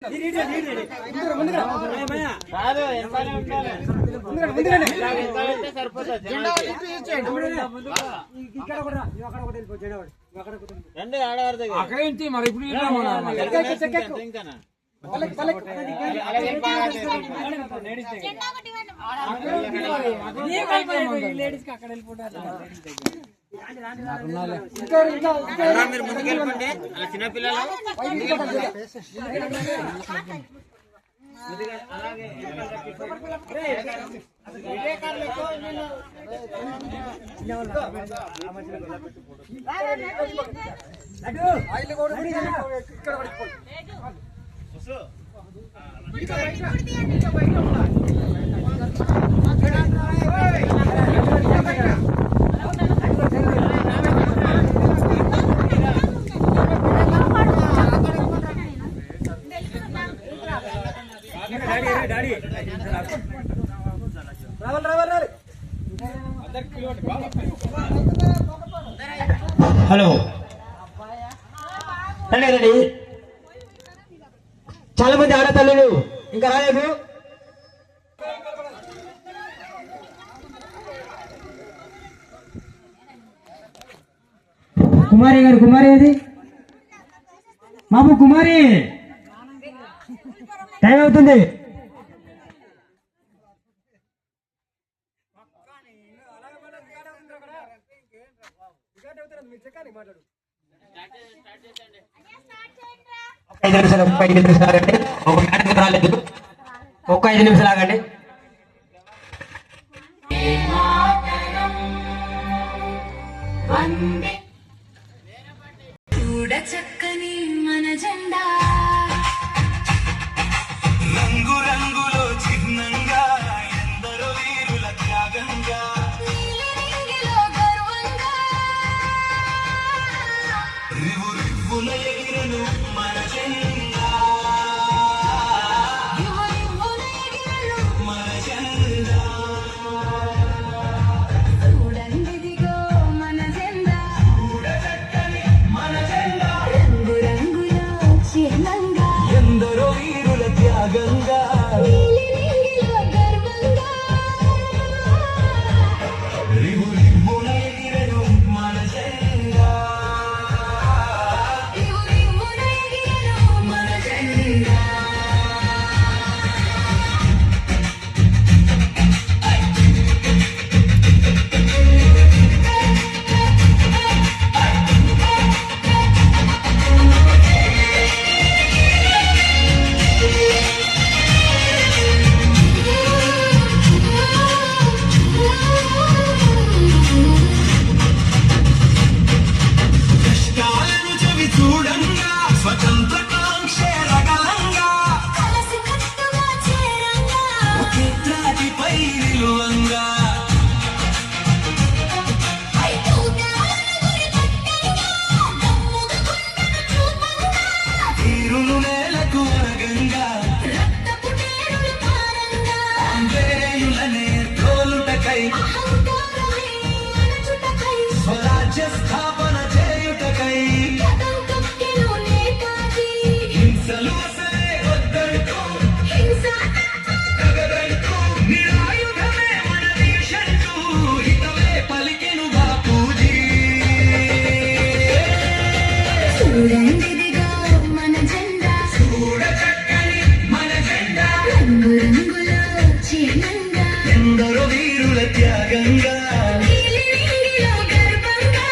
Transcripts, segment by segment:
అక్కడ మరి ఇప్పుడు మీరు ముందుకెళ్ళిపోండి చిన్నపిల్లలు హలో రెడీ చాలా మంది ఆడతల్లులు ఇంకా రాలేదు. కుమారి గారు, కుమారి ఏది మాము? కుమారి టైం అవుతుంది. ఒక్క 5 నిమిషాలు ఆగండి. ఒక మేడం రాలేదు, ఒక్క 5 నిమిషాలు ఆగండి. చూడ చక్కని మన జెండా రంగు రంగులో చిహ్నంగా ఎందరో వీరుల త్యాగంగా గర్వంగా రివు రివ్వున ఎగిరెను మన జెండా మన జెండా చూడండిదిగో మన జెండా చూడ చక్కని మన జెండా రంగు రంగులో చిహ్నంగా ఎందరో వీరుల త్యాగంగా గర్వంగా రివు రివ్వున ఎగిరెను మన జెండా మన జెండా కష్టాలను చవి చూడంగా స్వతంత్ర కాంక్షే రగలంగా కలసి కట్టుగా చేరంగా క్షేత్రాదిపై నిలువంగా తీరులు నేలకు అరగంగా ఆంధ్రేయులనే తోలుటకై స్వరాజ్య స్థాపన చేయుటకై హింసలు అసలే వద్దంటూ తగదంటూ నిరాయుధమే మన దీక్షంటూ హితమే పలికెను బాపూజీ చూడండిదిగో మన జెండా చూడ చక్కని మన జెండా రంగు రంగులో చిహ్నంగా ఎందరో వీరుల త్యాగంగా గర్వంగా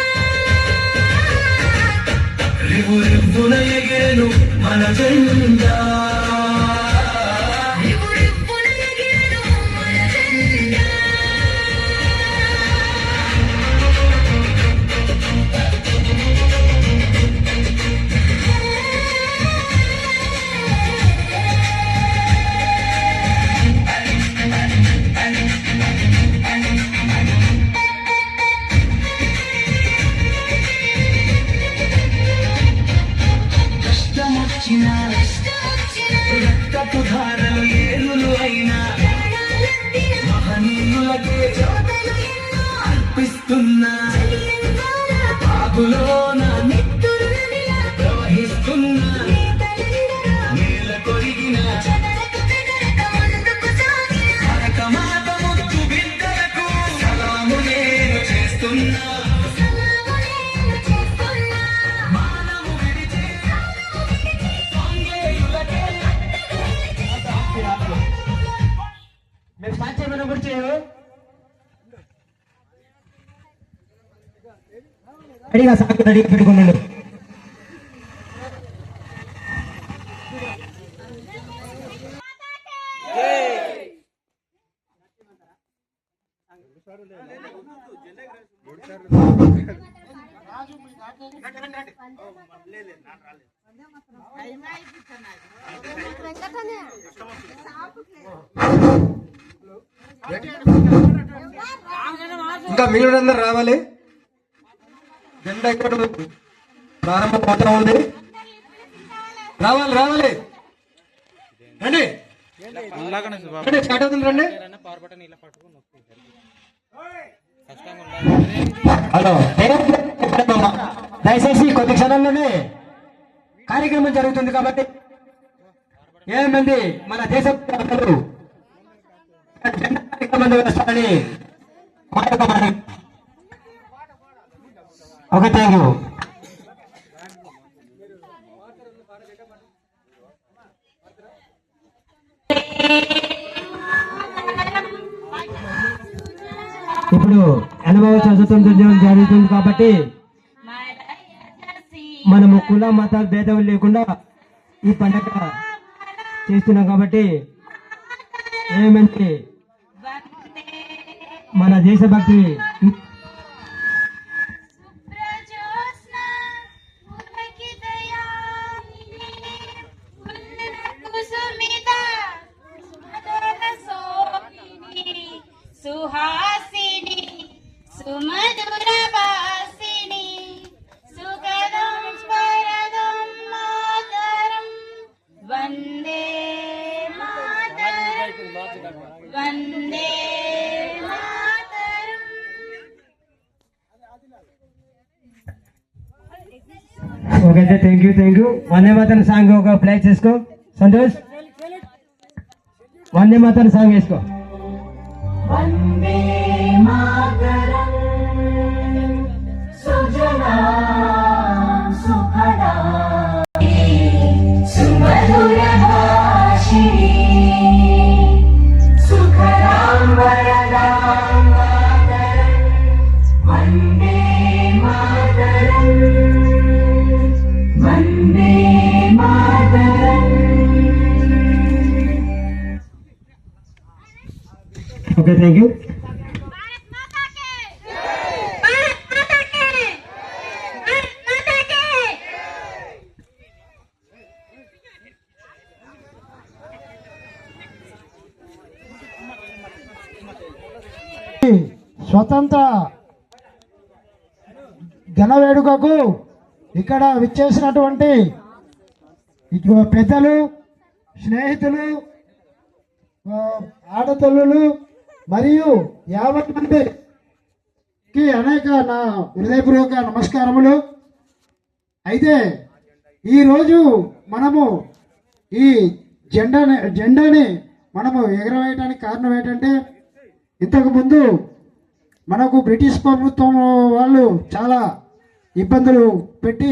రివు రివ్వున ఎగిరెను మన జెండా రివ్వున ఎగిరెను మన జెండా కష్టమొచ్చిన కష్టమొచ్చిన కూర్చోయో రెడీగా సాగు రెడీగా పెట్టుకున్నాడు. ఇంకా మిగిలినందరూ రావాలి. జెండా ఇక్కడ ప్రారంభం అవుతా ఉంది. రావాలి రండి స్టార్ట్ అవుతుంది రండి. హలో దయచేసి కొద్ది క్షణంలోనే కార్యక్రమం జరుగుతుంది కాబట్టి 7 మంది మన దేశ జెండా కార్యక్రమం వేస్తారని ఓకే థ్యాంక్ యూ. ఇప్పుడు అనుభవ చదువుతుంది జరుగుతుంది కాబట్టి మనము కుల మతాల భేదం లేకుండా ఈ పండగ చేస్తున్నాం కాబట్టి ఏమంటే మన దేశభక్తి సుహాసిని సుమధుర వాసిని సుఖదం వరదం మాతరం వందే మాతరం వందే మాతరం. Okay thank you. Vande Mataram song ఒక ప్లే చేసుకో సంతోష్. వందే మాతరం సాంగ్ వేసుకో. వందే మాతరం సుజనా సుఖదా సుమధుర భాషిణీ సుఖదాం వరదాం మాతరం వందే మాతరం వందే మాతరం. Okay thank you. స్వతంత్ర ఘన వేడుకకు ఇక్కడ విచ్చేసినటువంటి పెద్దలు, స్నేహితులు, ఆడతల్లులు మరియు 50 మందికి అనేక నా హృదయపూర్వక నమస్కారములు. అయితే ఈరోజు మనము ఈ జెండాని మనము ఎగరవేయడానికి కారణం ఏంటంటే, ఇంతకుముందు మనకు బ్రిటిష్ ప్రభుత్వం వాళ్ళు చాలా ఇబ్బందులు పెట్టి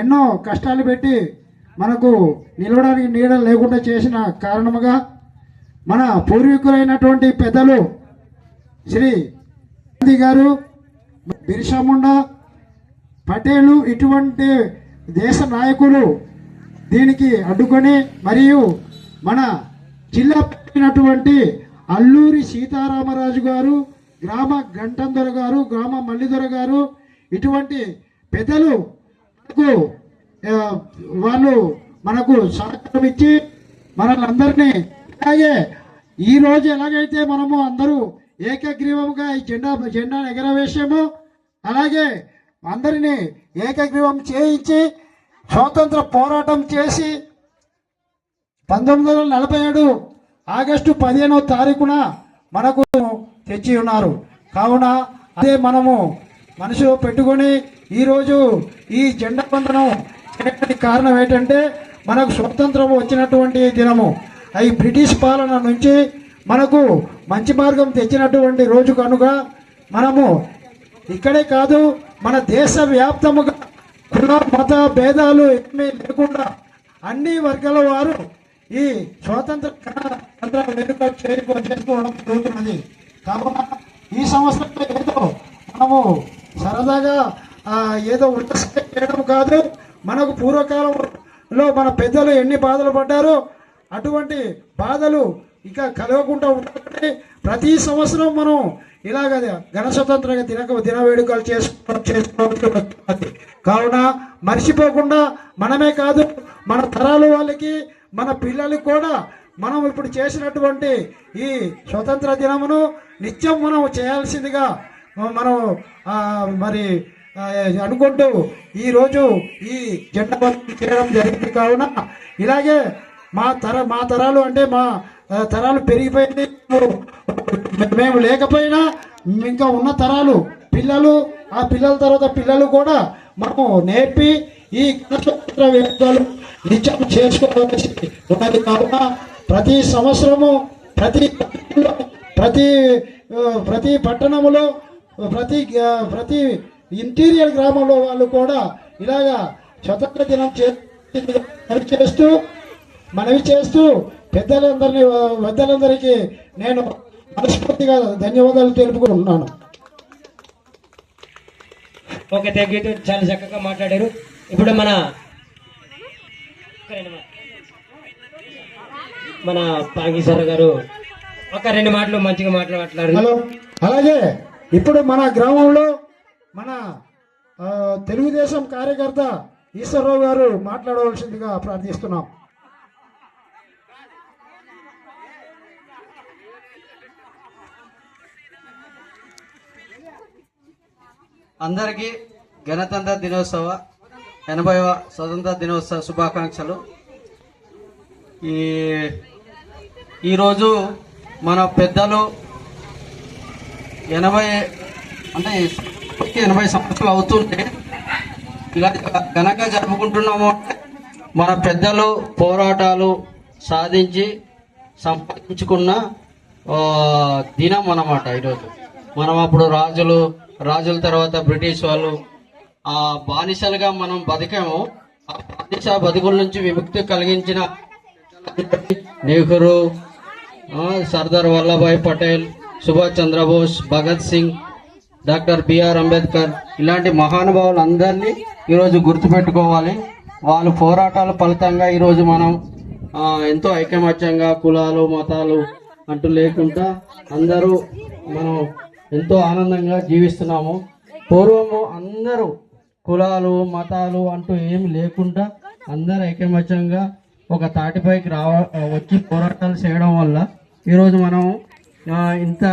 ఎన్నో కష్టాలు పెట్టి మనకు నిలవడానికి నీడ లేకుండా చేసిన కారణముగా మన పూర్వీకులైనటువంటి పెద్దలు శ్రీ గాంధీ గారు, బిర్సా ముండా, పటేలు ఇటువంటి దేశ నాయకులు దీనికి అడ్డుకొని మరియు మన జిల్లా పెట్టినటువంటి అల్లూరి సీతారామరాజు గారు, గ్రామ గంటందొర గారు, గ్రామ మల్లిదొర గారు ఇటువంటి పెద్దలు వాళ్ళు మనకు సహకారం ఇచ్చి మనల్ని అలాగే ఈరోజు ఎలాగైతే మనము అందరూ ఏకగ్రీవంగా ఈ జెండాను ఎగరవేసామో అలాగే అందరినీ ఏకగ్రీవం చేయించి స్వాతంత్ర పోరాటం చేసి 1947 ఆగస్టు 15వ తారీఖున మనకు తెచ్చి ఉన్నారు. కావున అదే మనము మనసులో పెట్టుకొని ఈరోజు ఈ జెండా వందనం చేయడానికి కారణం ఏంటంటే, మనకు స్వతంత్రం వచ్చినటువంటి దినము, ఈ బ్రిటిష్ పాలన నుంచి మనకు మంచి మార్గం తెచ్చినటువంటి రోజు కనుక మనము ఇక్కడే కాదు మన దేశ వ్యాప్తముగా కుల మత భేదాలు ఏమీ లేకుండా అన్ని వర్గాల వారు ఈ స్వాతంత్ర అందరూ వేడుకలు చేసుకోవడం జరుగుతున్నది. కావున ఈ సంవత్సరంలో ఏదో మనము సరదాగా ఏదో ఉల్లాసంగా చేయడం కాదు. మనకు పూర్వకాలంలో మన పెద్దలు ఎన్ని బాధలు పడ్డారో అటువంటి బాధలు ఇక కలగకుండా ఉండాలంటే ప్రతి సంవత్సరం మనం ఇలాగ గణస్వతంత్ర దిన వేడుకలు చేసుకోవాలి. కావున మర్చిపోకుండా మనమే కాదు మన తరాల వాళ్ళకి మన పిల్లలకి కూడా మనం ఇప్పుడు చేసినటువంటి ఈ స్వతంత్ర దినమును నిత్యం మనం చేయాల్సిందిగా మనం మరి అనుకుంటూ ఈరోజు ఈ జెండా వందనం చేయడం జరిగింది. కావున ఇలాగే మా తరాలు అంటే మా తరాలు పెరిగిపోయింది. మేము లేకపోయినా ఇంకా ఉన్న తరాలు పిల్లలు ఆ పిల్లల తర్వాత పిల్లలు కూడా మనము నేర్పి ఈ గణతంత్ర వేడుకలు నిత్యం చేసుకోవాల్సి ఉన్నది. కావున ప్రతి సంవత్సరము ప్రతి పట్టణములో ప్రతి ఇంటీరియర్ గ్రామంలో వాళ్ళు కూడా ఇలాగా స్వతంత్ర దినం మనవి చేస్తూ పెద్దలందరికీ నేను మనస్ఫూర్తిగా ధన్యవాదాలు తెలుపుకుంటున్నాను. Okay, thank you. చాలా చక్కగా మాట్లాడారు. ఇప్పుడు మన పాంగీశ్వర గారు ఒక 2 మాటలు మంచిగా మాట్లాడారు. హలో. అలాగే ఇప్పుడు మన గ్రామంలో మన తెలుగుదేశం కార్యకర్త ఈశ్వరరావు గారు మాట్లాడవలసిందిగా ప్రార్థిస్తున్నాం. అందరికీ గణతంత్ర దినోత్సవ 80వ స్వతంత్ర దినోత్సవ శుభాకాంక్షలు. ఈరోజు మన పెద్దలు 80 సంవత్సరాలు అవుతుంటే ఇలా ఘనంగా జరుపుకుంటున్నాము. మన పెద్దలు పోరాటాలు సాధించి సంపాదించుకున్న దినం అన్నమాట ఈరోజు. మనం అప్పుడు రాజుల తర్వాత బ్రిటిష్ వాళ్ళు ఆ బానిసలుగా మనం బతికాము. ఆ బానిస బతుకుల నుంచి విముక్తి కలిగించిన నెహ్రూ, సర్దార్ వల్లభాయ్ పటేల్, సుభాష్ చంద్రబోస్, భగత్ సింగ్, డాక్టర్ బిఆర్ అంబేద్కర్ ఇలాంటి మహానుభావులు అందరినీ ఈరోజు గుర్తుపెట్టుకోవాలి. వాళ్ళ పోరాటాల ఫలితంగా ఈరోజు మనం ఎంతో ఐకమత్యంగా కులాలు మతాలు అంటూ లేకుండా అందరూ మనం ఎంతో ఆనందంగా జీవిస్తున్నాము. పూర్వము అందరూ కులాలు మతాలు అంటూ ఏమి లేకుండా అందరూ ఐకమత్యంగా ఒక తాటిపైకి వచ్చి పోరాటాలు చేయడం వల్ల ఈరోజు మనం ఇంత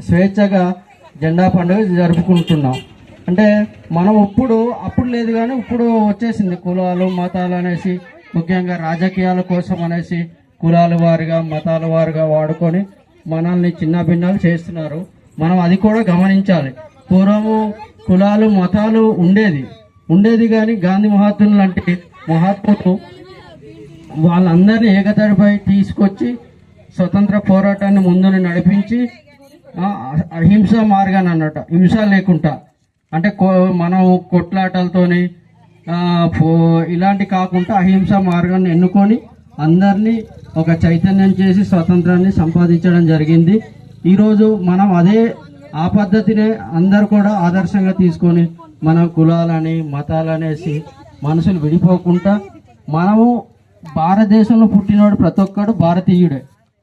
స్వేచ్ఛగా జెండా పండుగ జరుపుకుంటున్నాం. అంటే మనం అప్పుడు లేదు కానీ ఇప్పుడు వచ్చేసింది కులాలు మతాలు అనేసి, ముఖ్యంగా రాజకీయాల కోసం అనేసి కులాల వారిగా మతాల వారిగా వాడుకొని మనల్ని చిన్న భిన్నాలు చేస్తున్నారు. మనం అది కూడా గమనించాలి. పూర్వము కులాలు మతాలు ఉండేది కానీ గాంధీ మహాత్ములు లాంటి మహాత్ములు వాళ్ళందరినీ ఏకతాటిపై తీసుకొచ్చి స్వతంత్ర పోరాటాన్ని ముందుని నడిపించి అహింస మార్గాన్ని అన్నట్టు హింస లేకుండా అంటే మనం కొట్లాటలతోని ఇలాంటి కాకుండా అహింస మార్గాన్ని ఎన్నుకొని అందరినీ ఒక చైతన్యం చేసి స్వతంత్రాన్ని సంపాదించడం జరిగింది. ఈరోజు మనం ఆ పద్ధతినే అందరు కూడా ఆదర్శంగా తీసుకొని మనం కులాలని మతాలనేసి మనుషులు విడిపోకుండా మనము భారతదేశంలో పుట్టినవాడు ప్రతి ఒక్కడు భారతీయుడే.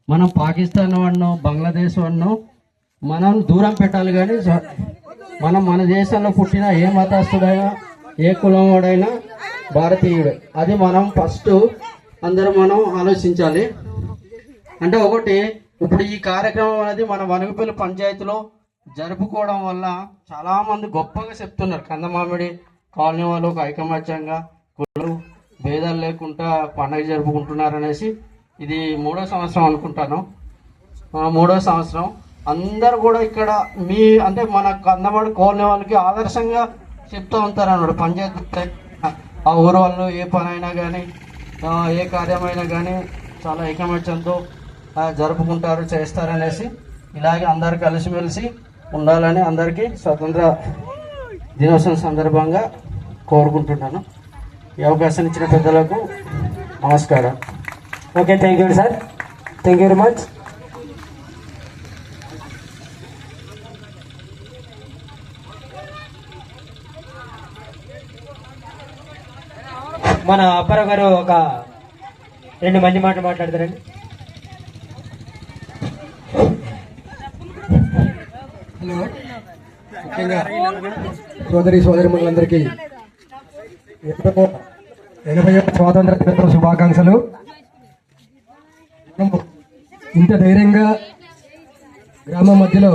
మనం పాకిస్తాన్ వాడినో బంగ్లాదేశ్ వాడినో మనం దూరం పెట్టాలి కానీ మన దేశంలో పుట్టిన ఏ మతస్థుడైనా ఏ కులం వాడైనా భారతీయుడే. అది మనం ఫస్ట్ అందరూ మనం ఆలోచించాలి. అంటే ఒకటి ఇప్పుడు ఈ కార్యక్రమం అనేది మన వనగపల్లి పంచాయతీలో జరుపుకోవడం వల్ల చాలా మంది గొప్పగా చెప్తున్నారు. కందమామిడి కాలనీ వాళ్ళు ఒక ఐకమత్యంగా కులం భేదాలు లేకుండా పండుగ జరుపుకుంటున్నారు అనేసి. ఇది 3వ సంవత్సరం అనుకుంటాను. 3వ సంవత్సరం అందరు కూడా ఇక్కడ అంటే మన కందమామిడి కాలనీ వాళ్ళకి ఆదర్శంగా చెప్తూ ఉంటారు అన్నమాట. పంచాయతీ ఆ ఊరు వాళ్ళు ఏ పనైనా కానీ ఏ కార్యమైనా కానీ చాలా ఐకమత్యంతో జరుపుకుంటారు చేస్తారనేసి ఇలాగే అందరు కలిసిమెలిసి ఉండాలని అందరికీ స్వతంత్ర దినోత్సవం సందర్భంగా కోరుకుంటున్నాను. ఈ అవకాశం ఇచ్చిన పెద్దలకు నమస్కారం. Okay, thank you sir. Thank you very much. మన అప్పారావు గారు ఒక 2 మంచి మాటలు మాట్లాడతారండి. హలో, ముఖ్యంగా సోదరిమణులందరికీ 80వ స్వాతంత్ర దినోత్సవ శుభాకాంక్షలు. ఇంత ధైర్యంగా గ్రామం మధ్యలో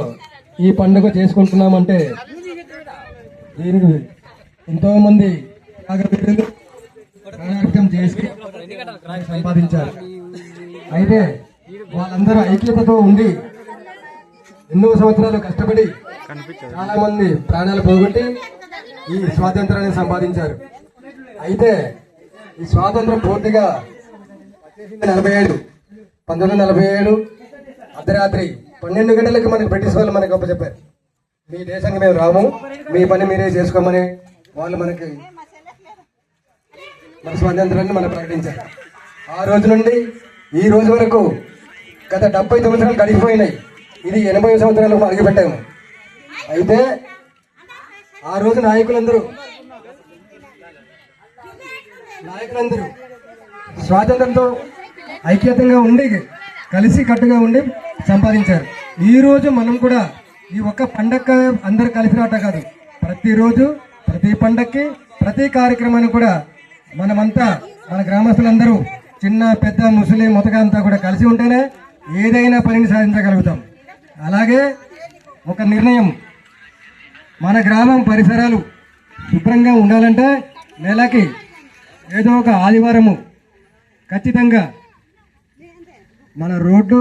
ఈ పండుగ చేసుకుంటున్నామంటే దీనికి ఎంతో మంది ప్రాణార్పణం చేసి సంపాదించారు. అయితే వాళ్ళందరూ ఐక్యతతో ఉండి ఎన్నో సంవత్సరాలు కష్టపడి చాలా మంది ప్రాణాలు పోగొట్టి ఈ స్వాతంత్రాన్ని సంపాదించారు. అయితే ఈ స్వాతంత్రం పూర్తిగా 1947 అర్ధరాత్రి 12 గంటలకి మనకి బ్రిటిష్ వాళ్ళు మనకి చెప్పారు, మీ దేశానికి మేము రాము, మీ పని మీరే చేసుకోమని వాళ్ళు మనకి మన స్వాతంత్రాన్ని మనం ప్రకటించారు. ఆ రోజు నుండి ఈ రోజు వరకు గత 70 సంవత్సరాలు గడిచిపోయినాయి. ఇది 80 సంవత్సరాలు అడుగుపెట్టాము. అయితే ఆ రోజు నాయకులందరూ స్వాతంత్రంతో ఐక్యతంగా ఉండి కలిసి కట్టుగా ఉండి సంపాదించారు. ఈ రోజు మనం కూడా ఈ ఒక్క పండగ అందరు కలిసి రావటం కాదు, ప్రతిరోజు ప్రతి పండగకి ప్రతి కార్యక్రమాన్ని కూడా మనమంతా మన గ్రామస్తులందరూ చిన్న పెద్ద ముసలి మొతగా అంతా కూడా కలిసి ఉంటేనే ఏదైనా పనిని సాధించగలుగుతాం. అలాగే ఒక నిర్ణయం, మన గ్రామం పరిసరాలు శుభ్రంగా ఉండాలంటే నెలకి ఏదో ఒక ఆదివారము ఖచ్చితంగా మన రోడ్డు,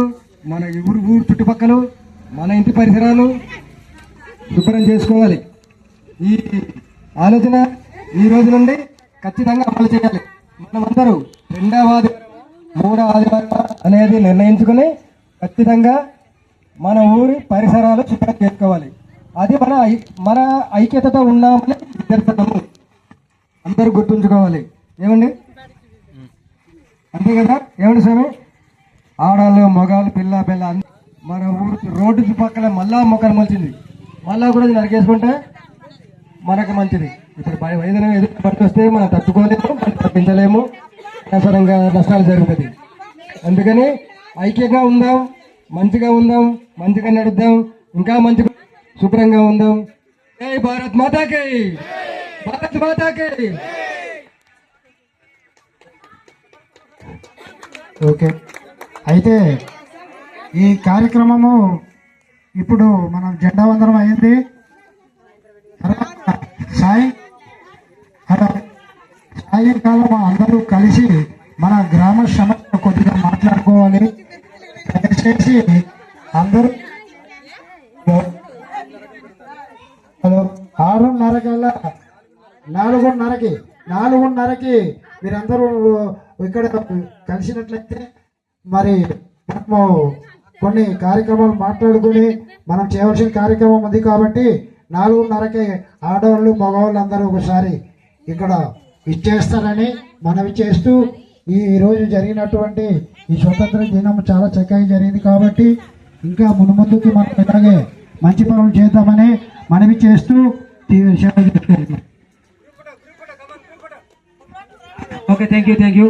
మన ఊరు చుట్టుపక్కల, మన ఇంటి పరిసరాలు శుభ్రం చేసుకోవాలి. ఈ ఆలోచన ఈ రోజు నుండి ఖచ్చితంగా అమలు చేయాలి. మనమందరూ 2వ ఆదివారం 3వ ఆదివారం అనేది నిర్ణయించుకుని ఖచ్చితంగా మన ఊరి పరిసరాలు శుభ్రం చేసుకోవాలి. అది మన ఐక్యతతో ఉన్నామని నిదర్శనము. అందరూ గుర్తుంచుకోవాలి. ఏమండి, అంతే కదా? ఏమండి స్వామి? ఆడాళ్ళు, మగాళ్ళు, పిల్ల మన ఊరు రోడ్డు చుట్టుపక్కల మళ్ళా మొక్కలు మంచిది, మళ్ళా కూడా నరికేసుకుంటే మనకు మంచిది. ఇప్పుడు ఏదైనా ఎదురు పట్టి వస్తే మనం తట్టుకోలేము, మనం తప్పించలేము, అనవసరంగా నష్టాలు జరుగుతుంది. అందుకని ఐక్యంగా ఉందాం, మంచిగా ఉందాం, మంచిగా నడుద్దాం, ఇంకా మంచిగా శుభ్రంగా ఉందాం. జై భారత్ మాతాకి, భారత్ మాతాకి. ఓకే, అయితే ఈ కార్యక్రమము ఇప్పుడు మనం జెండా వందనం అయింది. సాయంకాలం అందరూ కలిసి మన గ్రామ సమస్య కొద్దిగా మాట్లాడుకోవాలి. దయచేసి అందరూ 4:30కి మీరందరూ ఇక్కడ కలిసినట్లయితే మరి మనము కొన్ని కార్యక్రమాలు మాట్లాడుకుని మనం చేయవలసిన కార్యక్రమం ఉంది. కాబట్టి 4:30కి ఆడవాళ్ళు మగవాళ్ళు అందరూ ఒకసారి ఇక్కడ ఇచ్చేస్తారని మనవి చేస్తూ, ఈ రోజు జరిగినటువంటి ఈ స్వతంత్ర దినం చాలా చక్కగా జరిగింది. కాబట్టి ఇంకా ముందుకి మనం ఇలాగే మంచి పనులు చేద్దామని మనవి చేస్తూ ఓకే, థ్యాంక్ యూ.